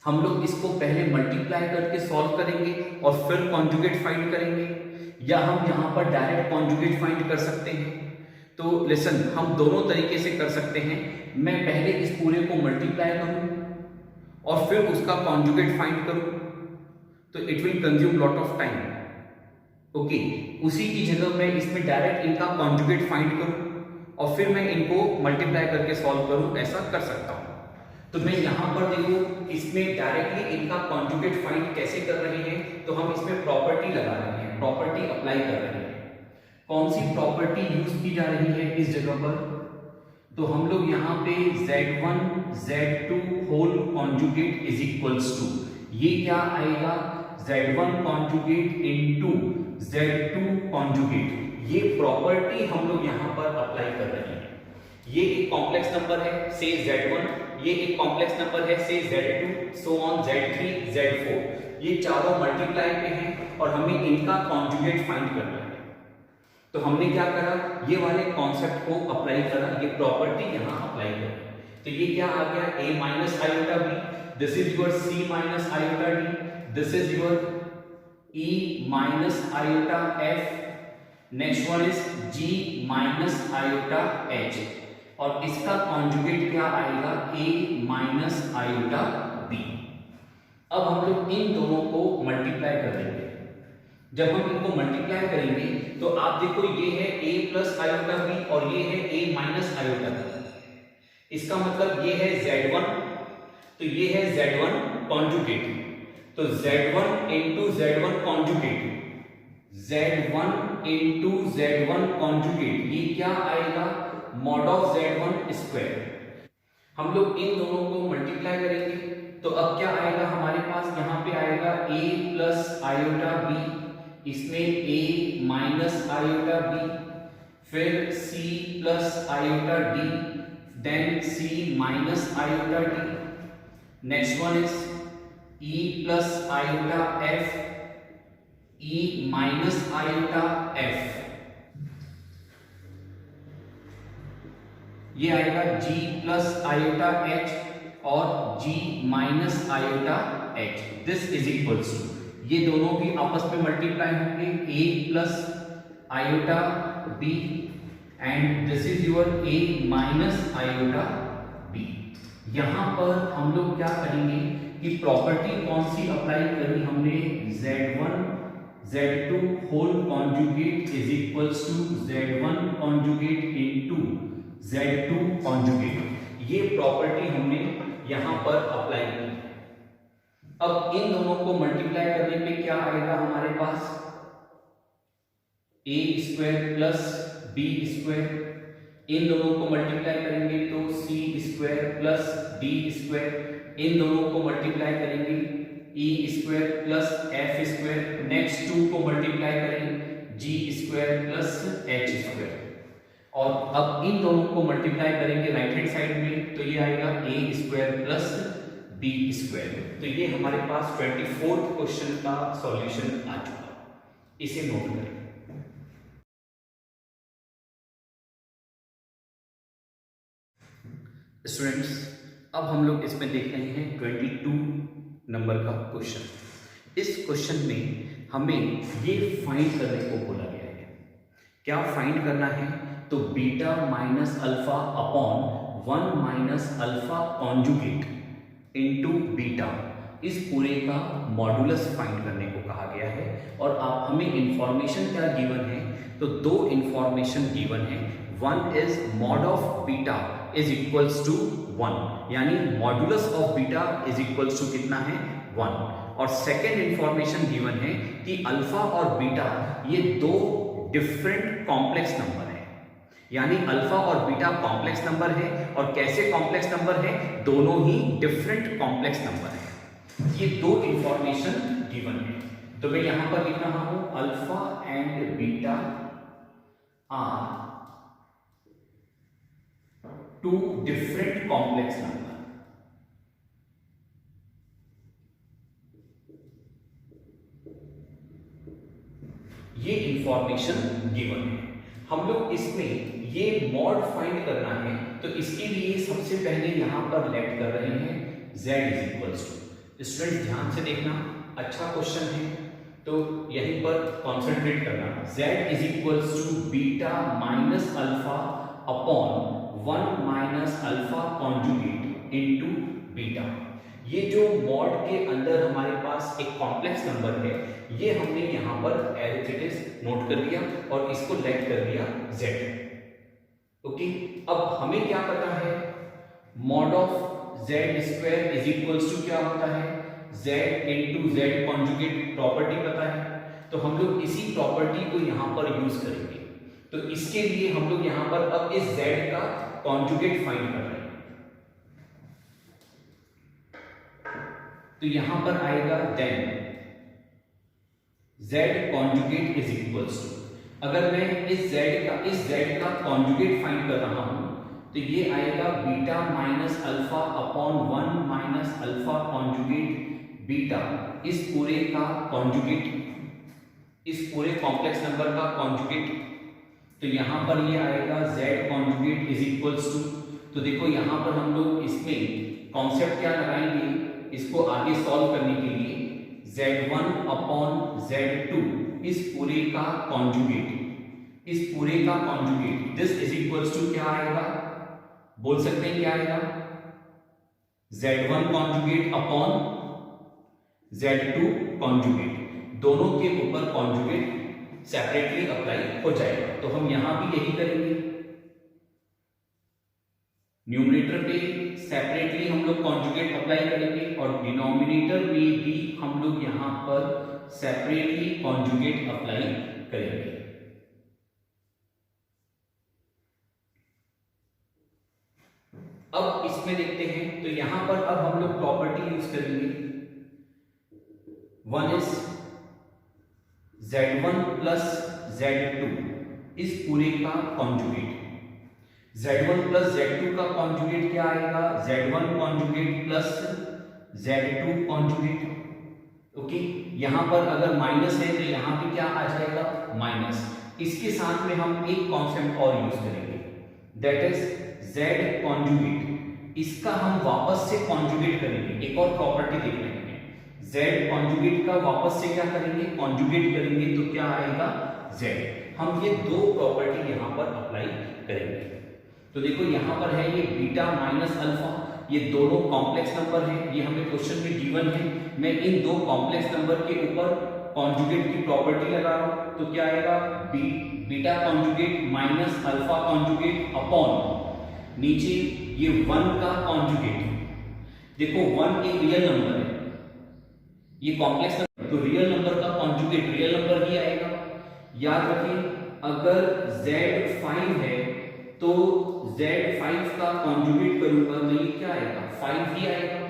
हम लोग इसको पहले मल्टीप्लाई करके सॉल्व करेंगे और फिर कॉन्जुगेट फाइंड करेंगे, या हम यहां पर डायरेक्ट कॉन्जुगेट फाइंड कर सकते हैं। तो लिसन, हम दोनों तरीके से कर सकते हैं। मैं पहले इस पूरे को मल्टीप्लाई करूं और फिर उसका कॉन्जुगेट फाइंड करूं, तो it will consume lot of time. Okay, उसी की जगह मैं इसमें डायरेक्ट इनका कॉन्जुगेट फाइंड करूं और फिर मैं इनको मल्टीप्लाई करके सॉल्व करूं, ऐसा कर सकता हूं। तो मैं यहां पर देखो इसमें डायरेक्टली इनका कॉन्जुगेट फाइंड कैसे कर रहे हैं, तो हम इसमें प्रॉपर्टी लगा रहे हैं, प्रॉपर्टी अप्लाई कर रहे हैं। कौन सी प्रॉपर्टी यूज की जा रही है इस जगह पर, तो हम लोग यहां पे z1 z2 whole conjugate is equals to, ये क्या आएगा z1 conjugate into z2 conjugate, ये प्रॉपर्टी हम लोग यहां पर अप्लाई कर रहे हैं। ये एक कॉम्प्लेक्स नंबर है से z1, ये एक कॉम्प्लेक्स नंबर है से z2, so on z3 z4, ये चारों मल्टीप्लाई पे हैं और हमें इनका कॉन्जुगेट फाइंड करना है। तो हमने क्या करा, ये वाले कॉन्सेप्ट को अप्लाई करा, ये प्रॉपर्टी यहां अप्लाई करी। तो ये क्या आ गया a minus iota b, this is your c minus iota d, this is your e minus iota f, next one is g minus iota h, और इसका कॉन्जुगेट क्या आएगा a माइनस आयोटा b। अब हम लोग इन दोनों को मल्टीप्लाई कर देंगे। जब हम इनको मल्टीप्लाई करेंगे तो आप देखो ये है a प्लस आयोटा b और ये है a माइनस आयोटा b, इसका मतलब ये है z1, तो ये है z1 कॉन्जुगेट, तो z1 into z1 conjugate, z1 into z1 conjugate, ये क्या आएगा मॉड ऑफ z1 स्क्वायर। हम लोग इन दोनों को मल्टीप्लाई करेंगे तो अब क्या आएगा हमारे पास, यहाँ पे आएगा a प्लस आयोटा b, इसमें a माइनस आयोटा b, फिर c plus iota d, then c minus iota d, next one is e plus iota f, e minus iota f, ये आएगा g प्लस आयोटा h और g minus iota h, this is equals to, ये दोनों भी आपस में multiply होंगे a plus iota b and this is your a minus iota b। यहां पर हम लोग क्या करेंगे कि प्रॉपर्टी कौन सी अप्लाई करी हमने, z1 z2 whole conjugate is equals to z1 conjugate into z2 conjugate, ये प्रॉपर्टी हमने यहां पर अप्लाई की। अब इन दोनों को मल्टीप्लाई करने पे क्या आएगा हमारे पास, a square plus B square, इन दोनों को मल्टीप्लाई करेंगे तो c square plus d square, इन दोनों को मल्टीप्लाई करेंगे e square plus f square, next two को मल्टीप्लाई करेंगे g square plus h square, और अब इन दोनों को मल्टीप्लाई करेंगे राइट हैंड साइड में तो ये आएगा ए स्क्वायर प्लस बी स्क्वायर। तो ये हमारे पास 24th क्वेश्चन का सॉल्यूशन आ चुका, इसे नोट करें। स्टूडेंट्स, अब हम लोग इसमें देख रहे हैं 22 नंबर का क्वेश्चन। इस क्वेश्चन में हमें ये फाइंड करने को बोला गया है। क्या फाइंड करना है, तो beta minus alpha upon 1 minus alpha conjugate into beta, इस पूरे का मॉडुलस फाइंड करने को कहा गया है। और आप हमें इंफॉर्मेशन क्या गिवन है, तो दो इंफॉर्मेशन गिवन है। One is mod of beta is equals to 1, यानी modulus of beta is equals to कितना है 1। और सेकेंड इंफॉर्मेशन गिवन है कि अल्फा और बीटा ये दो डिफरेंट कॉम्प्लेक्स नंबर है, यानी अल्फा और बीटा कॉम्प्लेक्स नंबर है। और कैसे कॉम्प्लेक्स नंबर है, दोनों ही डिफरेंट कॉम्प्लेक्स नंबर है। ये दो इंफॉर्मेशन गिवन है, तो मैं यहां पर लिख रहा हूं alpha and beta are two different complex number. ये इंफॉर्मेशन गिवन है। हम लोग इसमें ये मॉड फाइंड करना है, तो इसके लिए सबसे पहले यहां पर लेट कर रहे हैं z is equals to. Student ध्यान से देखना, अच्छा क्वेश्चन है तो यहीं पर कॉन्सेंट्रेट करना। z is equals to beta minus alpha upon 1 minus alpha conjugate into beta. ये जो मॉड के अंदर हमारे पास एक कॉम्प्लेक्स नंबर है, ये हमने यहां पर एज इट इज नोट कर लिया और इसको लेट कर दिया z। ओके, अब हमें क्या पता है, mod of z square is equals to क्या होता है, z into z conjugate property पता है। तो हम लोग इसी प्रॉपर्टी को यहां पर यूज करेंगे। तो इसके लिए हम लोग यहां पर अब इस z का कॉन्जुगेट फाइंड कर रहे हैं। तो यहां पर आएगा then z conjugate is equals to, अगर मैं इस z का कॉन्जुगेट फाइंड कर रहा हूं तो ये आएगा beta minus alpha upon 1 minus alpha conjugate beta, इस पूरे का कॉन्जुगेट, इस पूरे कॉम्प्लेक्स नंबर का कॉन्जुगेट। तो यहां पर ये आएगा z conjugate is equals to, तो देखो यहां पर हम लोग इसमें कॉन्सेप्ट क्या लगाएंगे, इसको आगे सॉल्व करने के लिए z1 अपॉन z2 इस पूरे का कॉन्जुगेट, इस पूरे का conjugate, this is equals to क्या आएगा, बोल सकते हैं क्या आएगा, z1 conjugate upon z2 conjugate, दोनों के ऊपर कॉन्जुगेट सेपरेटली अप्लाई हो जाएगा। तो हम यहां भी यही करेंगे, न्यूमरेटर पे सेपरेटली हम लोग कॉन्जुगेट अप्लाई करेंगे और डिनोमिनेटर पे भी हम लोग यहां पर सेपरेटली कॉन्जुगेट अप्लाई करेंगे। अब इसमें देखते हैं, तो यहां पर अब हम लोग प्रॉपर्टी यूज करेंगे। One is z1 plus z2 इस पूरे का कॉन्जुगेट, z1 प्लस z2 का कॉन्जुगेट क्या आएगा, z1 conjugate plus z2 conjugate. Okay, यहां पर अगर माइनस है तो यहां पे क्या आ जाएगा, माइनस। इसके साथ में हम एक कॉन्सेप्ट और यूज करेंगे, दैट इज z कॉन्जुगेट, इसका हम वापस से कॉन्जुगेट करेंगे। एक और प्रॉपर्टी देख रहे हैं, z कॉन्जुगेट का वापस से क्या करेंगे, कॉन्जुगेट करेंगे, तो क्या आएगा z। हम ये दो प्रॉपर्टी यहां पर अप्लाई करेंगे। तो देखो यहां पर है ये बीटा माइनस अल्फा, ये दोनों कॉम्प्लेक्स नंबर हैं, ये हमें क्वेश्चन में गिवन है। मैं इन दो कॉम्प्लेक्स नंबर के ऊपर कॉन्जुगेट की प्रॉपर्टी लगा रहा हूं, तो क्या आएगा, beta conjugate minus alpha conjugate upon नीचे ये 1 का कॉन्जुगेट। देखो 1 एक रियल नंबर है, ये कॉम्प्लेक्स नंबर, तो रियल नंबर का कॉन्जुगेट रियल नंबर ही आएगा। याद रखिए, अगर Z5 है तो Z5 का कॉन्जुगेट करूंगा तो ये क्या आएगा, 5 ही आएगा।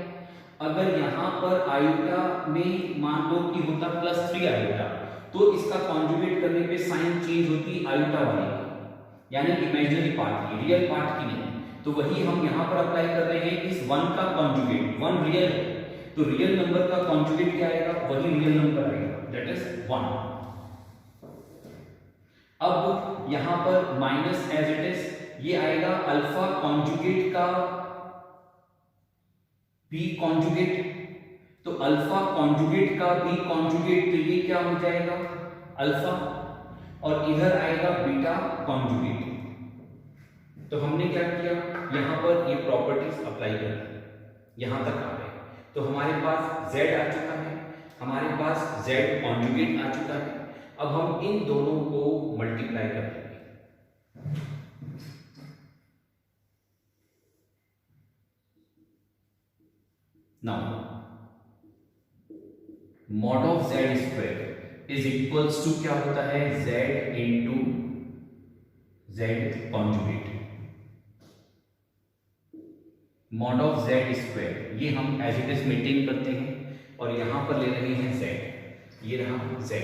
अगर यहाँ पर आयोटा में मान लो कि होता +3 आयोटा, तो इसका कॉन्जुगेट करने पे साइन चेंज होती आयोटा वाली की, यानी इमेजिनरी पार्ट की, रियल पार्ट की नहीं। तो वही हम यहाँ पर अप्लाई कर रहे हैं, इस 1 का कॉन्जुगेट, 1 रियल है तो रियल नंबर का कॉन्जुगेट क्या आएगा, वही रियल नंबर आएगा, दैट इज 1। अब यहां पर माइनस एज इट इज ये आएगा अल्फा कॉन्जुगेट का बी कॉन्जुगेट, तो अल्फा कॉन्जुगेट का बी कॉन्जुगेट, तो ये क्या हो जाएगा अल्फा, और इधर आएगा बीटा कॉन्जुगेट। तो हमने क्या किया, यहां पर ये प्रॉपर्टीज अप्लाई कर दी, यहां तक आ गए। तो हमारे पास Z आ चुका है, हमारे पास Z कॉन्जुगेट आ चुका है। अब हम इन दोनों को मल्टीप्लाई कर देंगे। Now mod of Z square is equals to क्या होता है, Z into Z conjugate. Mod of Z square ये हम एज इट इज मेंटेन करते हैं और यहां पर ले रहे हैं Z, ये रहा Z,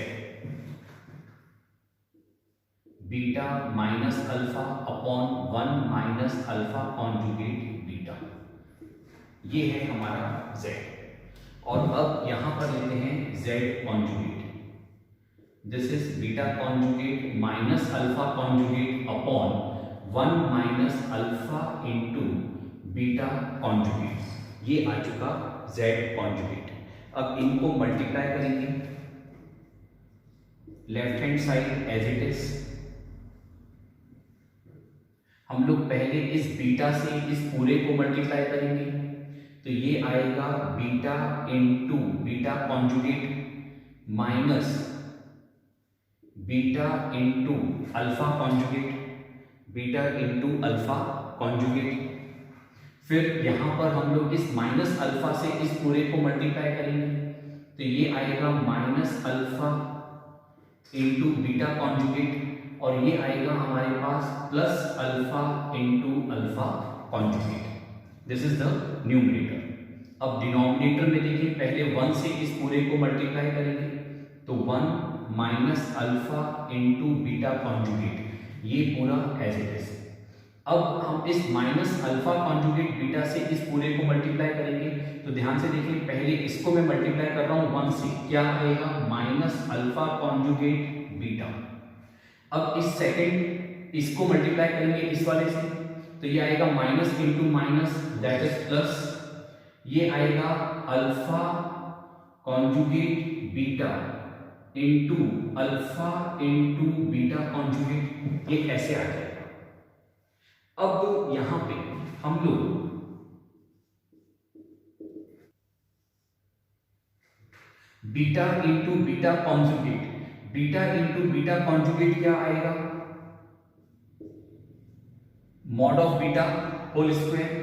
beta minus alpha upon 1 minus alpha conjugate beta, ये है हमारा Z। और अब यहां पर लेते हैं Z conjugate, this is beta conjugate minus alpha conjugate upon 1 minus alpha into beta conjugate, ये आ चुका Z कॉन्जुगेट। अब इनको मल्टीप्लाई करेंगे, left hand side as it is. हम लोग पहले इस बीटा से इस पूरे को मल्टीप्लाई करेंगे, तो ये आएगा beta into beta conjugate minus beta into alpha conjugate, beta into alpha conjugate. फिर यहां पर हम लोग इस माइनस अल्फा से इस पूरे को मल्टीप्लाई करेंगे, तो ये आएगा minus alpha into beta conjugate, और ये आएगा हमारे पास plus alpha into alpha conjugate. This is the numerator. अब डिनोमिनेटर में देखिए, पहले 1 से इस पूरे को मल्टीप्लाई करेंगे, तो 1 minus alpha into beta conjugate, ये पूरा एज इट इज। अब हम इस माइनस अल्फा कॉन्जुगेट बीटा से इस पूरे को मल्टीप्लाई करेंगे, तो ध्यान से देखिए, पहले इसको मैं मल्टीप्लाई कर रहा हूं 1 से, क्या आएगा माइनस अल्फा कॉन्जुगेट बीटा। अब इस सेकंड इसको मल्टीप्लाई करेंगे इस वाले से, तो ये आएगा minus into minus that is plus, ये आएगा alpha conjugate beta into alpha into beta conjugate, ये ऐसे आ जाएगा। अब यहां पे हम लोग beta into beta conjugate, beta into beta conjugate क्या आएगा, mod of beta whole square.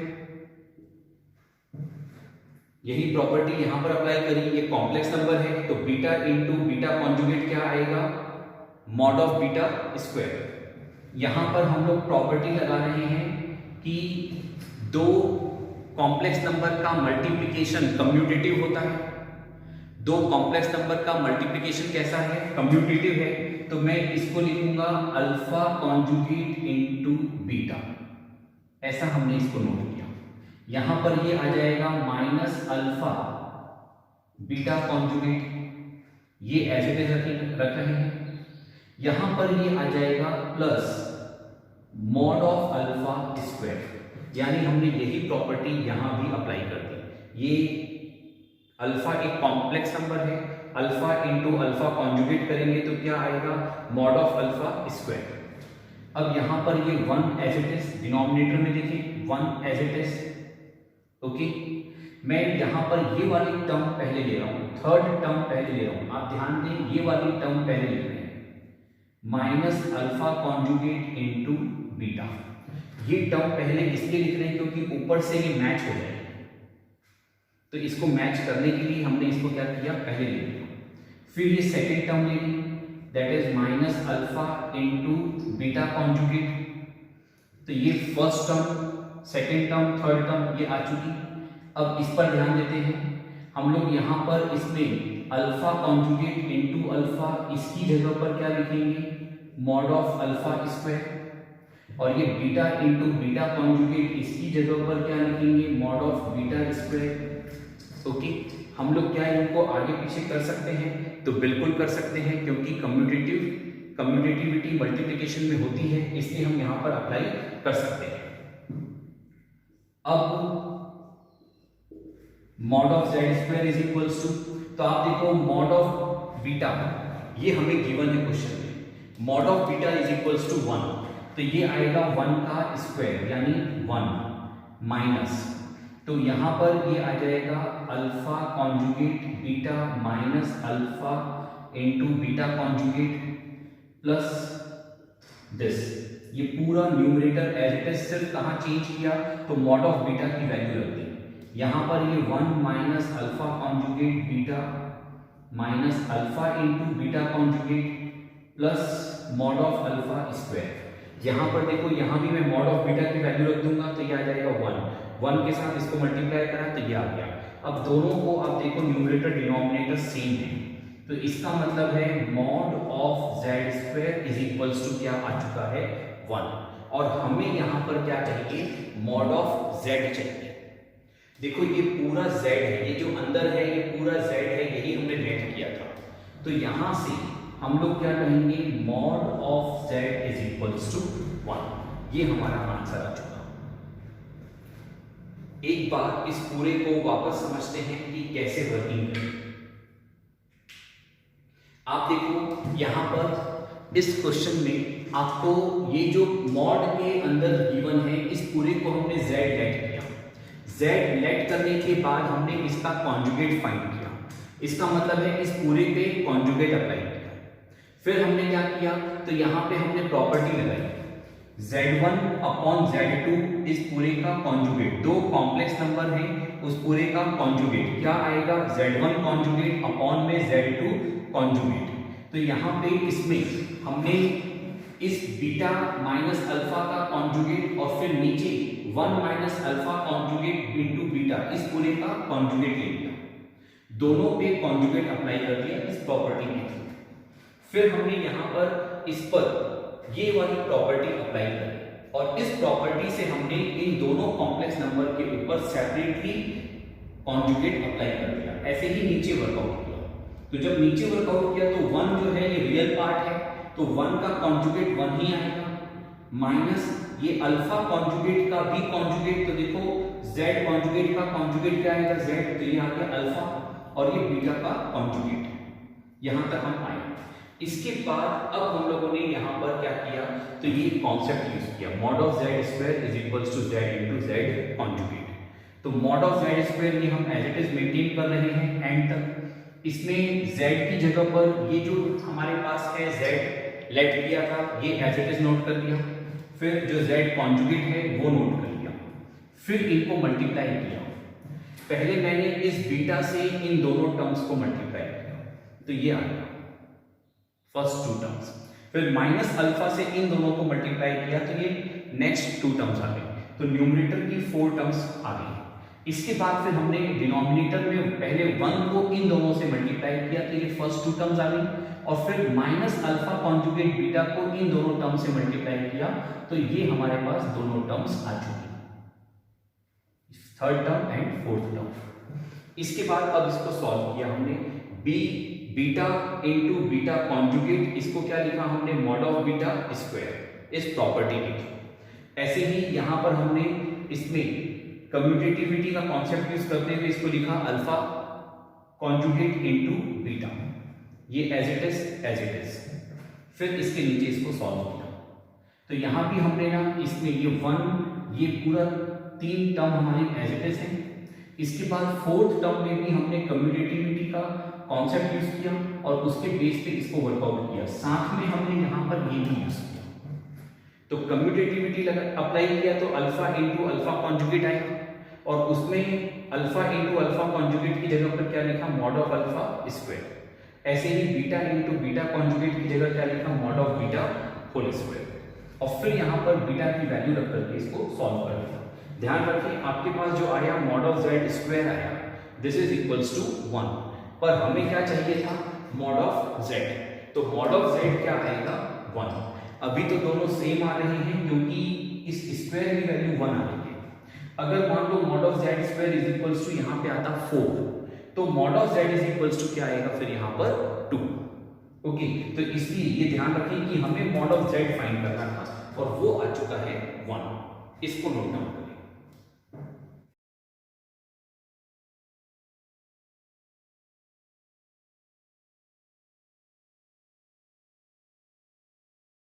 यही प्रॉपर्टी यहां पर अप्लाई करी, ये कॉम्प्लेक्स नंबर है तो बीटा इंटू बीटा कॉन्जुगेट क्या आएगा, मॉड ऑफ बीटा स्क्वायर। यहां पर हम लोग प्रॉपर्टी लगा रहे हैं कि दो कॉम्प्लेक्स नंबर का मल्टीप्लिकेशन कम्यूटेटिव होता है, दो कॉम्प्लेक्स नंबर का मल्टीप्लिकेशन कैसा है, कम्यूटेटिव है। तो मैं इसको लिखूंगा अल्फा कॉन्जुगेट इनटू बीटा, ऐसा हमने इसको नोट किया। यहां पर ये आ जाएगा माइनस अल्फा बीटा कॉन्जुगेट, ये एज इट इज रख रहे हैं। यहां पर ये आ जाएगा plus mod of alpha square, यानी हमने यही प्रॉपर्टी यहां भी अप्लाई कर दी। ये अल्फा एक कॉम्प्लेक्स नंबर है, अल्फा इंटू अल्फा कॉन्जुगेट करेंगे तो क्या आएगा, मॉड ऑफ अल्फा स्क्वायर। अब यहां पर ये 1 एज इट इज, डिनोमिनेटर में देखिए 1 एज इट इज, ओके। मैं यहां पर ये वाली टर्म पहले ले रहा हूं, थर्ड टर्म पहले ले रहा हूं, आप ध्यान दें ये वाली टर्म पहले ले रहे हैं, minus alpha conjugate into beta. ये टर्म पहले इसलिए लिख रहे हैं क्योंकि ऊपर से ये मैच हो जाएगा, तो इसको मैच करने के लिए हमने इसको क्या किया, पहले ले लिया, फिर ये सेकेंड टर्म ले ली, that is minus alpha into beta conjugate. तो ये first term, second term, third term ये आ चुकी। अब इस पर ध्यान देते हैं हम लोग, यहाँ पर इसमें अल्फा कॉन्जुगेट इंटू अल्फा, इसकी जगह पर क्या लिखेंगे, मॉड ऑफ अल्फा स्क्वायर, और ये बीटा इंटू बीटा कॉन्जुगेट, इसकी जगह पर क्या लिखेंगे, mod of beta square. Okay, हम लोग क्या इनको आगे पीछे कर सकते हैं, तो बिल्कुल कर सकते हैं, क्योंकि कम्यूटेटिविटी मल्टीप्लिकेशन में होती है, इसलिए हम यहाँ पर अप्लाई कर सकते हैं। अब mod of Z square is equals to, तो आप देखो मॉड ऑफ बीटा, ये हमें गिवन है क्वेश्चन में, mod of beta is equals to 1, तो ये आएगा 1 का स्क्वायर यानी 1 माइनस, तो यहां पर ये आ जाएगा alpha conjugate beta minus alpha into beta conjugate plus this, ये पूरा न्यूमरेटर एज इट इज, सिर्फ कहां चेंज किया, तो मॉड ऑफ बीटा की वैल्यू रख दी, यहां पर ये 1 minus alpha conjugate beta minus alpha into beta conjugate plus mod of alpha square. यहां पर देखो, यहां भी मैं मॉड ऑफ बीटा की वैल्यू रख दूंगा, तो ये आ जाएगा 1 के साथ इसको मल्टीप्लाई करा तो ये आ गया। अब दोनों को आप देखो न्यूमरेटर डिनोमिनेटर सेम है, तो इसका मतलब है mod of Z square is equals to क्या आ चुका है, 1, और हमें यहां पर क्या चाहिए, मॉड ऑफ जेड चाहिए। देखो ये पूरा z है, ये जो अंदर है ये पूरा z है, यही हमने लेट किया था, तो यहां से हम लोग क्या कहेंगे, mod of z is equals to 1, ये हमारा आंसर आ चुका। एक बार इस पूरे को वापस समझते हैं कि कैसे वर्किंग है। आप देखो यहां पर इस क्वेश्चन में आपको ये जो मॉड के अंदर गिवन है, इस पूरे को हमने z लेट किया, z लेट करने के बाद हमने इसका कॉन्जुगेट फाइंड किया, इसका मतलब है इस पूरे पे कॉन्जुगेट अप्लाई किया। फिर हमने क्या किया, तो यहां पे हमने प्रॉपर्टी लगाई, z1 अपॉन z2 इस पूरे का कॉन्जुगेट, दो कॉम्प्लेक्स नंबर हैं उस पूरे का कॉन्जुगेट क्या आएगा, z1 कॉन्जुगेट अपॉन में z2 कॉन्जुगेट। तो यहां पे इसमें हमने इस बीटा माइनस अल्फा का कॉन्जुगेट और फिर नीचे 1 minus alpha conjugate into beta इस पूरे का कॉन्जुगेट ले लिया, दोनों पे कॉन्जुगेट अप्लाई कर दिया इस प्रॉपर्टी के थ्रू। फिर हमने यहां पर इस पर ये वाली प्रॉपर्टी अप्लाई करी और इस प्रॉपर्टी से हमने इन दोनों कॉम्प्लेक्स नंबर के ऊपर सेपरेटली कॉन्जुगेट अप्लाई कर दिया, ऐसे ही नीचे वर्कआउट किया। तो जब नीचे वर्कआउट किया तो 1 जो है ये रियल पार्ट है, तो 1 का कॉन्जुगेट 1 ही आएगा, माइनस ये अल्फा कॉन्जुगेट का भी कॉन्जुगेट, तो देखो z कॉन्जुगेट का कॉन्जुगेट क्या आएगा, z, तो ये आ गया अल्फा, और ये बीटा का कॉन्जुगेट। यहां तक हम आए। इसके बाद अब हम लोगों ने यहां पर क्या किया, तो ये कॉन्सेप्ट यूज किया, mod of Z square is equals to z into z conjugate. तो मॉड ऑफ जेड स्क्वायर ये हम एज इट इज मेंटेन कर रहे हैं एंड तक। इसमें z की जगह पर ये जो हमारे पास है z लेट किया था, ये एज इट इज नोट कर लिया, फिर जो z कॉन्जुगेट है वो नोट कर लिया, फिर इनको मल्टीप्लाई किया। पहले मैंने इस बीटा से इन दोनों टर्म्स को मल्टीप्लाई किया, तो ये आ गया फर्स्ट 2 टर्म्स, फिर माइनस अल्फा से इन दोनों को मल्टीप्लाई किया, तो ये नेक्स्ट 2 टर्म्स आ गए, तो न्यूमरेटर की 4 टर्म्स आ गई। इसके बाद फिर हमने डिनोमिनेटर में पहले 1 को इन दोनों से मल्टीप्लाई किया, तो ये फर्स्ट 2 टर्म्स आ गई, और फिर माइनस अल्फा कॉन्जुगेट बीटा को इन दोनों टर्म से मल्टीप्लाई किया, तो ये हमारे पास दोनों टर्म्स आ चुकी, third term and fourth term. इसके बाद अब इसको सॉल्व किया हमने, बीटा इंटू बीटा कॉन्जुगेट, इसको क्या लिखा हमने, मॉड ऑफ बीटा स्क्वायर, इस प्रॉपर्टी की। ऐसे ही यहां पर हमने इसमें कम्यूटेटिविटी का कॉन्सेप्ट यूज करते हुए इसको लिखा अल्फा कॉन्जुगेट इनटू बीटा, ये एज इट इज। फिर इसके नीचे इसको सॉल्व किया, तो यहां भी हमने ना इसमें ये 1 ये पूरा 3 टर्म हमारे एज इट इज है। इसके बाद फोर्थ टर्म में भी हमने कम्यूटेटिविटी का कॉन्सेप्ट यूज किया और उसके बेस पे इसको वर्कआउट किया, साथ में हमने यहां पर ये भी यूज किया। तो कम्यूटेटिविटी अप्लाई किया तो अल्फा इंटू अल्फा कॉन्जुगेट आएगा, और उसमें अल्फा इंटू अल्फा कॉन्जुगेट की जगह पर क्या लिखा, मॉड ऑफ अल्फा स्क्वायर। ऐसे ही बीटा इंटू बीटा कॉन्जुगेट की जगह क्या लिखा, mod of beta whole square. और फिर यहाँ पर बीटा की वैल्यू रख करके इसको सॉल्व कर दिया। ध्यान रखें आपके पास जो आया मॉड ऑफ जेड स्क्वायर आया, दिस इज इक्वल्स टू 1, पर हमें क्या चाहिए था, मॉड ऑफ जेड। तो मॉड ऑफ जेड क्या आएगा, 1। अभी तो दोनों सेम आ रहे हैं क्योंकि इस स्क्वायर की वैल्यू 1 आ रही है। अगर मान लो mod of Z square is equals to यहाँ पे आता 4, तो mod of z is equals to क्या आएगा फिर यहाँ पर 2। ओके, तो इसलिए ये ध्यान रखें कि हमें मॉड ऑफ जेड फाइंड करना था और वो आ चुका है 1। इसको नोट डाउन करें।